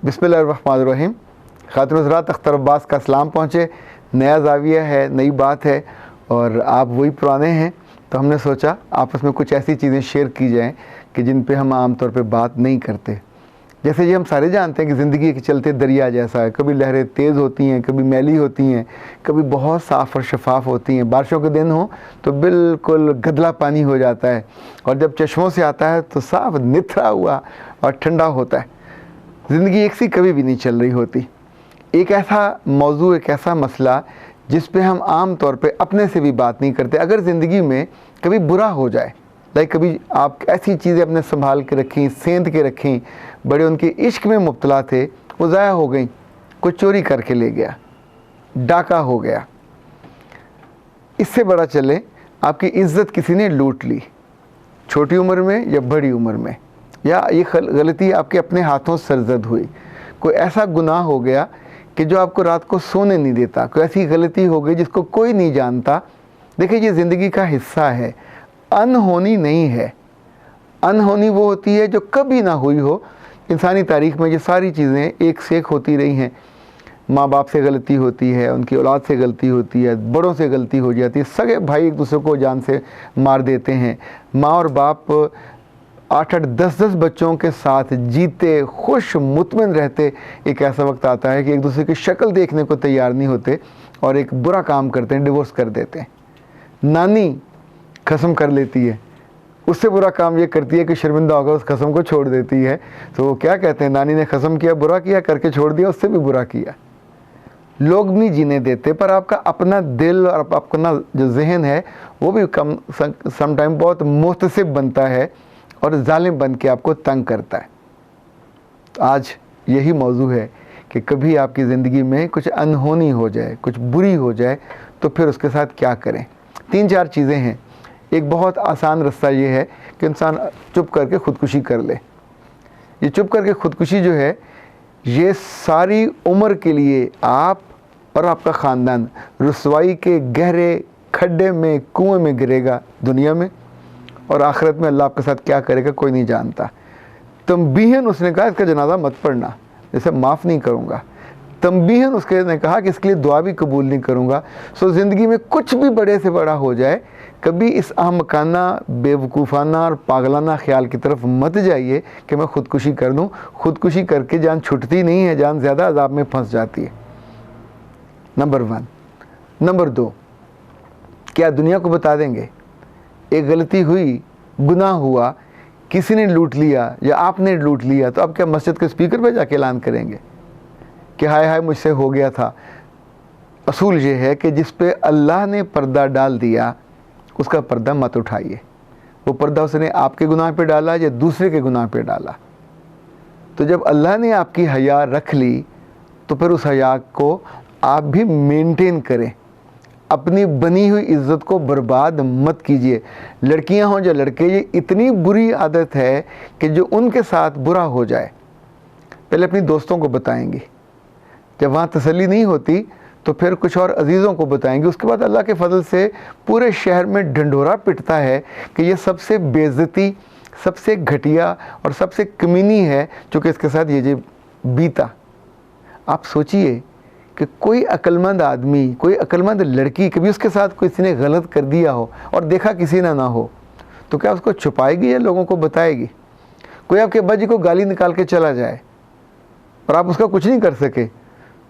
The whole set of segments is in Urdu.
بسم اللہ الرحمن الرحیم. خاتون حضرات, اختر عباس کا سلام پہنچے. نیا زاویہ ہے, نئی بات ہے, اور آپ وہی پرانے ہیں, تو ہم نے سوچا آپس میں کچھ ایسی چیزیں شیئر کی جائیں کہ جن پہ ہم عام طور پہ بات نہیں کرتے. جیسے یہ ہم سارے جانتے ہیں کہ زندگی ایک چلتے دریا جیسا ہے. کبھی لہریں تیز ہوتی ہیں, کبھی میلی ہوتی ہیں, کبھی بہت صاف اور شفاف ہوتی ہیں. بارشوں کے دن ہوں تو بالکل گدلا پانی ہو جاتا ہے, اور جب چشموں سے آتا ہے تو صاف نتھرا ہوا اور ٹھنڈا ہوتا ہے. زندگی ایک سی کبھی بھی نہیں چل رہی ہوتی. ایک ایسا موضوع, ایک ایسا مسئلہ جس پہ ہم عام طور پہ اپنے سے بھی بات نہیں کرتے. اگر زندگی میں کبھی برا ہو جائے, کبھی آپ ایسی چیزیں اپنے سنبھال کے رکھیں, سینت کے رکھیں, بڑے ان کے عشق میں مبتلا تھے, وہ ضائع ہو گئیں, کوئی چوری کر کے لے گیا, ڈاکہ ہو گیا. اس سے بڑا چلے, آپ کی عزت کسی نے لوٹ لی, چھوٹی عمر میں یا بڑی عمر میں, یا یہ غلطی آپ کے اپنے ہاتھوں سرزد ہوئی. کوئی ایسا گناہ ہو گیا کہ جو آپ کو رات کو سونے نہیں دیتا. کوئی ایسی غلطی ہو گئی جس کو کوئی نہیں جانتا. دیکھیں, یہ زندگی کا حصہ ہے, انہونی نہیں ہے. انہونی وہ ہوتی ہے جو کبھی نہ ہوئی ہو. انسانی تاریخ میں یہ ساری چیزیں ایک سے ایک ہوتی رہی ہیں. ماں باپ سے غلطی ہوتی ہے, ان کی اولاد سے غلطی ہوتی ہے, بڑوں سے غلطی ہو جاتی ہے, سگے بھائی ایک دوسرے کو جان سے مار دیتے ہیں. ماں اور باپ 8-8 10-10 بچوں کے ساتھ جیتے, خوش مطمئن رہتے. ایک ایسا وقت آتا ہے کہ ایک دوسرے کی شکل دیکھنے کو تیار نہیں ہوتے اور ایک برا کام کرتے ہیں, ڈیورس کر دیتے ہیں. نانی قسم کر لیتی ہے, اس سے برا کام یہ کرتی ہے کہ شرمندہ ہو کر اس قسم کو چھوڑ دیتی ہے. تو وہ کیا کہتے ہیں, نانی نے قسم کیا, برا کیا, کر کے چھوڑ دیا, اس سے بھی برا کیا. لوگ نہیں جینے دیتے, پر آپ کا اپنا دل اور اپنا جو ذہن ہے وہ بھی سم ٹائم بہت محتسب بنتا ہے اور ظالم بن کے آپ کو تنگ کرتا ہے. تو آج یہی موضوع ہے کہ کبھی آپ کی زندگی میں کچھ انہونی ہو جائے, کچھ بری ہو جائے, تو پھر اس کے ساتھ کیا کریں. 3-4 چیزیں ہیں. ایک بہت آسان رستہ یہ ہے کہ انسان چپ کر کے خودکشی کر لے. یہ چپ کر کے خودکشی جو ہے, یہ ساری عمر کے لیے آپ اور آپ کا خاندان رسوائی کے گہرے کھڈے میں, کنویں میں گرے گا دنیا میں, اور آخرت میں اللہ آپ کے ساتھ کیا کرے گا کوئی نہیں جانتا. تنبیہاً اس نے کہا اس کا جنازہ مت پڑھنا, جیسے معاف نہیں کروں گا. تنبیہاً اس نے کہا کہ اس کے لیے دعا بھی قبول نہیں کروں گا. زندگی میں کچھ بھی بڑے سے بڑا ہو جائے, کبھی اس احمقانہ, بے وقوفانہ اور پاگلانہ خیال کی طرف مت جائیے کہ میں خودکشی کر دوں. خودکشی کر کے جان چھٹتی نہیں ہے, جان زیادہ عذاب میں پھنس جاتی ہے. نمبر 1. نمبر 2, کیا دنیا کو بتا دیں گے ایک غلطی ہوئی, گناہ ہوا, کسی نے لوٹ لیا یا آپ نے لوٹ لیا, تو اب کیا مسجد کے اسپیکر پہ جا کے اعلان کریں گے کہ ہائے ہائے مجھ سے ہو گیا تھا. اصول یہ ہے کہ جس پہ اللہ نے پردہ ڈال دیا اس کا پردہ مت اٹھائیے. وہ پردہ اس نے آپ کے گناہ پہ ڈالا یا دوسرے کے گناہ پہ ڈالا. تو جب اللہ نے آپ کی حیا رکھ لی تو پھر اس حیا کو آپ بھی مینٹین کریں. اپنی بنی ہوئی عزت کو برباد مت کیجیے. لڑکیاں ہوں یا لڑکے, یہ اتنی بری عادت ہے کہ جو ان کے ساتھ برا ہو جائے پہلے اپنی دوستوں کو بتائیں گی, جب وہاں تسلی نہیں ہوتی تو پھر کچھ اور عزیزوں کو بتائیں گے. اس کے بعد اللہ کے فضل سے پورے شہر میں ڈھنڈورا پٹتا ہے کہ یہ سب سے بے عزتی, سب سے گھٹیا اور سب سے کمینی ہے چونکہ اس کے ساتھ یہ جو بیتا. آپ سوچئے کہ کوئی عقلمند آدمی, کوئی عقلمند لڑکی, کبھی اس کے ساتھ کسی نے غلط کر دیا ہو اور دیکھا کسی نے نہ ہو, تو کیا اس کو چھپائے گی یا لوگوں کو بتائے گی؟ کوئی آپ کے ابا جی کو گالی نکال کے چلا جائے اور آپ اس کا کچھ نہیں کر سکے,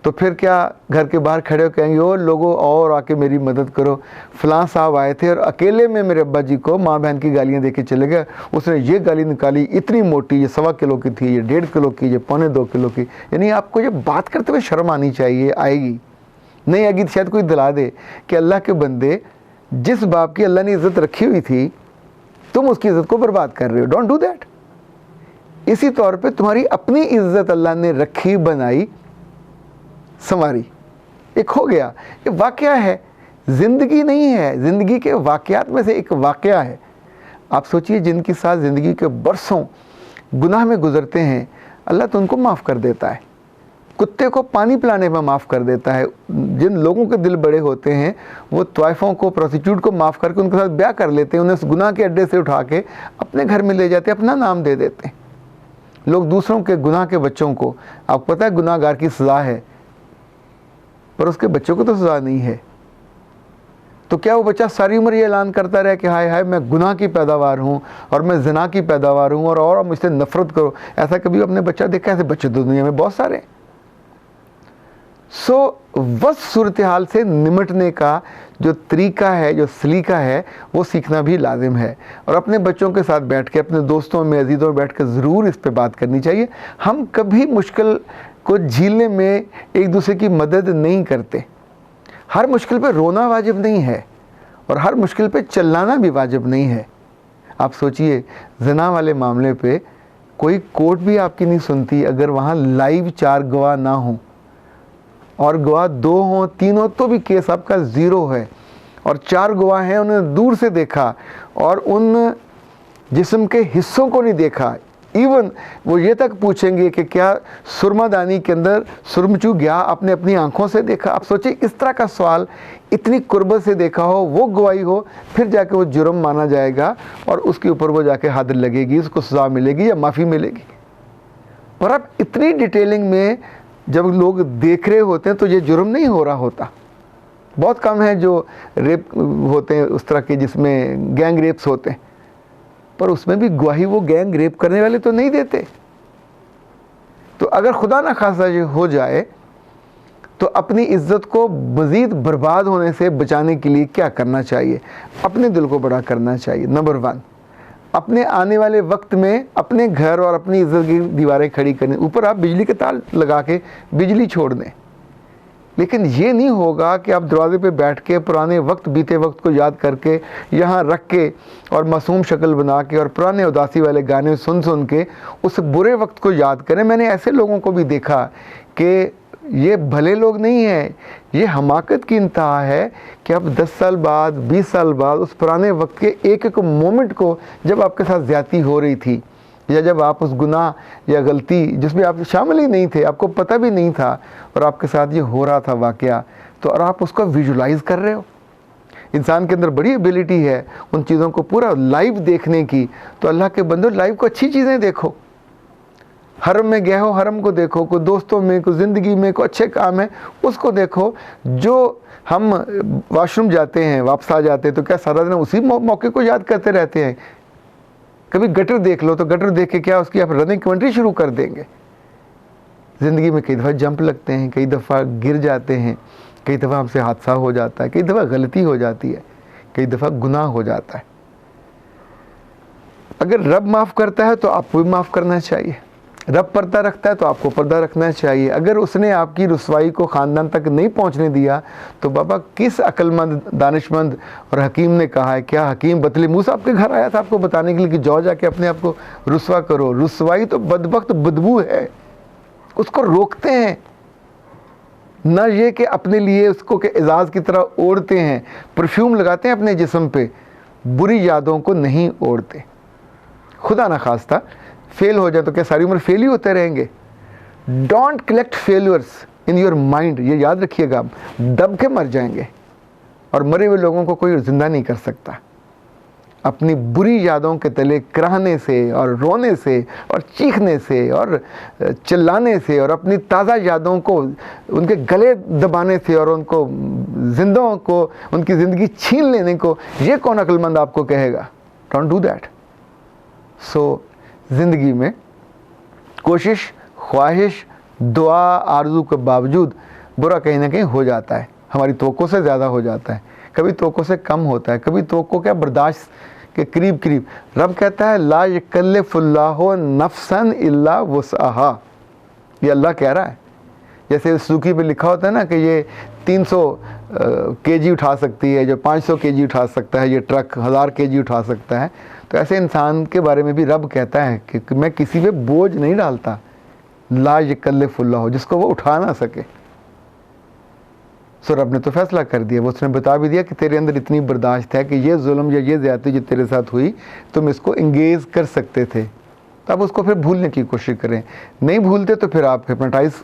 تو پھر کیا گھر کے باہر کھڑے ہو کہیں گے او لوگوں اور آ کے میری مدد کرو, فلاں صاحب آئے تھے اور اکیلے میں میرے ابا جی کو ماں بہن کی گالیاں دے کے چلے گئے, اس نے یہ گالی نکالی, اتنی موٹی, یہ 1.25 کلو کی تھی, یہ 1.5 کلو کی, یہ 1.25 کلو کی. یعنی آپ کو یہ بات کرتے ہوئے شرم آنی چاہیے. آئے گی نہیں آئے گی تو شاید کوئی دلا دے کہ اللہ کے بندے, جس باپ کی اللہ نے عزت رکھی ہوئی تھی تم اس کی عزت کو برباد کر رہے ہو. Don't do that. اسی طور پہ تمہاری اپنی عزت اللہ نے رکھی, بنائی, سنواری, ایک ہو گیا. یہ واقعہ ہے, زندگی نہیں ہے, زندگی کے واقعات میں سے ایک واقعہ ہے. آپ سوچئے جن کے ساتھ زندگی کے برسوں گناہ میں گزرتے ہیں, اللہ تو ان کو معاف کر دیتا ہے. کتے کو پانی پلانے میں معاف کر دیتا ہے. جن لوگوں کے دل بڑے ہوتے ہیں وہ طوائفوں کو, پروسٹیوٹ کو معاف کر کے ان کے ساتھ بیاہ کر لیتے ہیں, انہیں اس گناہ کے اڈے سے اٹھا کے اپنے گھر میں لے جاتے ہیں, اپنا نام دے دیتے ہیں. لوگ دوسروں کے گناہ کے بچوں کو، آپ کو پتہ ہے گناہ گار کی سزا ہے، پر اس کے بچوں کو تو سزا نہیں ہے، تو کیا وہ بچہ ساری عمر یہ اعلان کرتا رہے کہ ہائے ہائے میں گناہ کی پیداوار ہوں اور میں زنا کی پیداوار ہوں اور مجھ سے نفرت کرو؟ ایسا کبھی اپنے بچہ دیکھا؟ ایسے بچے تو دنیا میں بہت سارے ہیں۔ وس صورتحال سے نمٹنے کا جو طریقہ ہے، جو سلیقہ ہے، وہ سیکھنا بھی لازم ہے، اور اپنے بچوں کے ساتھ بیٹھ کے، اپنے دوستوں میں، عزیزوں میں بیٹھ کے ضرور اس پہ بات کرنی چاہیے۔ ہم کبھی مشکل کو جھیلنے میں ایک دوسرے کی مدد نہیں کرتے۔ ہر مشکل پہ رونا واجب نہیں ہے، اور ہر مشکل پہ چلانا بھی واجب نہیں ہے۔ آپ سوچئے زنا والے معاملے پہ کوئی کورٹ بھی آپ کی نہیں سنتی اگر وہاں لائیو 4 گواہ نہ ہوں، اور گواہ 2 ہوں 3 ہوں تو بھی کیس آپ کا 0 ہے، اور 4 گواہ ہیں، انہوں نے دور سے دیکھا اور ان جسم کے حصوں کو نہیں دیکھا، ایون وہ یہ تک پوچھیں گے کہ کیا سرما دانی کے اندر سرمچو گیا آپ نے اپنی آنکھوں سے دیکھا؟ آپ سوچیں اس طرح کا سوال اتنی قربت سے دیکھا ہو، وہ گواہی ہو، پھر جا کے وہ جرم مانا جائے گا اور اس کے اوپر وہ جا کے حد لگے گی، اس کو سزا ملے گی یا معافی ملے گی۔ اور اب اتنی ڈیٹیلنگ میں جب لوگ دیکھ رہے ہوتے ہیں تو یہ جرم نہیں ہو رہا ہوتا۔ بہت کم ہیں جو ریپ ہوتے ہیں اس طرح کے جس میں گینگ ریپس ہوتے ہیں، پر اس میں بھی گواہی وہ گینگ ریپ کرنے والے تو نہیں دیتے۔ تو اگر خدا نہ خواستہ یہ ہو جائے تو اپنی عزت کو مزید برباد ہونے سے بچانے کے لیے کیا کرنا چاہیے؟ اپنے دل کو بڑا کرنا چاہیے۔ نمبر 1، اپنے آنے والے وقت میں اپنے گھر اور اپنی عزت کی دیواریں کھڑی کرنے، اوپر آپ بجلی کے تار لگا کے بجلی چھوڑ دیں، لیکن یہ نہیں ہوگا کہ آپ دروازے پہ بیٹھ کے پرانے وقت، بیتے وقت کو یاد کر کے یہاں رکھ کے اور معصوم شکل بنا کے اور پرانے اداسی والے گانے سن کے اس برے وقت کو یاد کریں۔ میں نے ایسے لوگوں کو بھی دیکھا کہ یہ بھلے لوگ نہیں ہیں، یہ حماقت کی انتہا ہے کہ اب 10 سال بعد، 20 سال بعد اس پرانے وقت کے ایک ایک مومنٹ کو، جب آپ کے ساتھ زیادتی ہو رہی تھی یا جب آپ اس گناہ یا غلطی جس میں آپ شامل ہی نہیں تھے، آپ کو پتہ بھی نہیں تھا اور آپ کے ساتھ یہ ہو رہا تھا واقعہ، تو اور آپ اس کو ویژولائز کر رہے ہو۔ انسان کے اندر بڑی ایبیلٹی ہے ان چیزوں کو پورا لائیو دیکھنے کی، تو اللہ کے بندو لائیو کو اچھی چیزیں دیکھو۔ حرم میں گئے ہو، حرم کو دیکھو، کوئی دوستوں میں، کوئی زندگی میں کوئی اچھے کام ہے اس کو دیکھو۔ جو ہم واش روم جاتے ہیں، واپس آ جاتے ہیں تو کیا سارا دن اسی موقع کو یاد کرتے رہتے ہیں؟ کبھی گٹر دیکھ لو تو گٹر دیکھ کے کیا اس کی آپ رننگ کمنٹری شروع کر دیں گے؟ زندگی میں کئی دفعہ جمپ لگتے ہیں، کئی دفعہ گر جاتے ہیں، کئی دفعہ ہم سے حادثہ ہو جاتا ہے، کئی دفعہ غلطی ہو جاتی ہے، کئی دفعہ گناہ ہو جاتا ہے۔ اگر رب معاف کرتا ہے تو آپ کو بھی معاف کرنا چاہیے، رب پردہ رکھتا ہے تو آپ کو پردہ رکھنا چاہیے۔ اگر اس نے آپ کی رسوائی کو خاندان تک نہیں پہنچنے دیا تو بابا کس عقل مند، دانش مند اور حکیم نے کہا ہے؟ کیا حکیم بطلیموس آپ کے گھر آیا تھا آپ کو بتانے کے لیے کہ جاؤ جا کے اپنے آپ کو رسوا کرو؟ رسوائی تو بدبخت بدبو ہے، اس کو روکتے ہیں، نہ یہ کہ اپنے لیے اس کو کہ اعزاز کی طرح اوڑھتے ہیں، پرفیوم لگاتے ہیں اپنے جسم پہ، بری یادوں کو نہیں اوڑھتے۔ خدا نہ خواستہ فیل ہو جائے تو کیا ساری عمر فیل ہی ہوتے رہیں گے؟ Don't collect failures in your mind, یہ یاد رکھیے گا، آپ دب کے مر جائیں گے، اور مرے ہوئے لوگوں کو کوئی زندہ نہیں کر سکتا۔ اپنی بری یادوں کے تلے کراہنے سے اور رونے سے اور چیخنے سے اور چلانے سے اور اپنی تازہ یادوں کو ان کے گلے دبانے سے اور ان کو زندوں کو ان کی زندگی چھین لینے کو، یہ کون عقل مند آپ کو کہے گا؟ Don't do that. سو زندگی میں کوشش، خواہش، دعا، آرزو کے باوجود برا کہیں نہ کہیں ہو جاتا ہے، ہماری توقع سے زیادہ ہو جاتا ہے، کبھی توقع سے کم ہوتا ہے، کبھی توقع کیا برداشت کے قریب۔ رب کہتا ہے لا یکلف اللہ نفسا الا وسعہا، یہ اللہ کہہ رہا ہے۔ جیسے سوکی پہ لکھا ہوتا ہے نا کہ یہ 300 kg اٹھا سکتی ہے، جو 500 kg اٹھا سکتا ہے، یہ ٹرک 1000 kg اٹھا سکتا ہے، تو ایسے انسان کے بارے میں بھی رب کہتا ہے کہ میں کسی پہ بوجھ نہیں ڈالتا، لا یکلف اللہ، جس کو وہ اٹھا نہ سکے۔ سو رب نے تو فیصلہ کر دیا، وہ اس نے بتا بھی دیا کہ تیرے اندر اتنی برداشت ہے کہ یہ ظلم یا یہ زیادتی جو تیرے ساتھ ہوئی تم اس کو انگیز کر سکتے تھے، تو آپ اس کو پھر بھولنے کی کوشش کریں۔ نہیں بھولتے تو پھر آپ ہپنوٹائز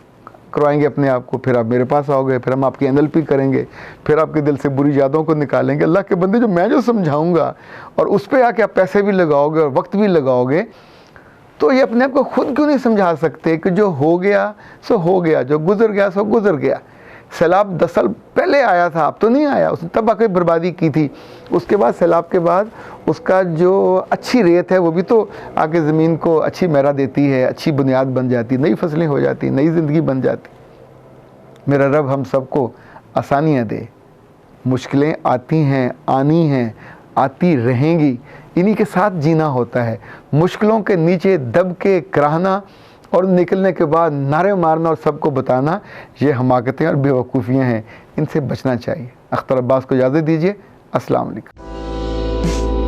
کروائیں گے اپنے آپ کو، پھر آپ میرے پاس آؤ گے، پھر ہم آپ کی NLP کریں گے، پھر آپ کے دل سے بری یادوں کو نکالیں گے۔ اللہ کے بندے، جو میں جو سمجھاؤں گا اور اس پہ آ کے آپ پیسے بھی لگاؤ گے اور وقت بھی لگاؤ گے، تو یہ اپنے آپ کو خود کیوں نہیں سمجھا سکتے کہ جو ہو گیا سو ہو گیا، جو گزر گیا سو گزر گیا؟ سیلاب 10 سال پہلے آیا تھا، اب تو نہیں آیا، اس نے تب آ کے بربادی کی تھی۔ اس کے بعد سیلاب کے بعد اس کا جو اچھی ریت ہے وہ بھی تو آ کے زمین کو اچھی میرا دیتی ہے، اچھی بنیاد بن جاتی، نئی فصلیں ہو جاتی، نئی زندگی بن جاتی۔ میرا رب ہم سب کو آسانیاں دے۔ مشکلیں آتی ہیں، آنی ہیں، آتی رہیں گی، انہی کے ساتھ جینا ہوتا ہے۔ مشکلوں کے نیچے دب کے کراہنا اور نکلنے کے بعد نعرے مارنا اور سب کو بتانا، یہ حماقتیں اور بیوقوفیاں ہیں، ان سے بچنا چاہیے۔ اختر عباس کو اجازت دیجیے۔ السلام علیکم۔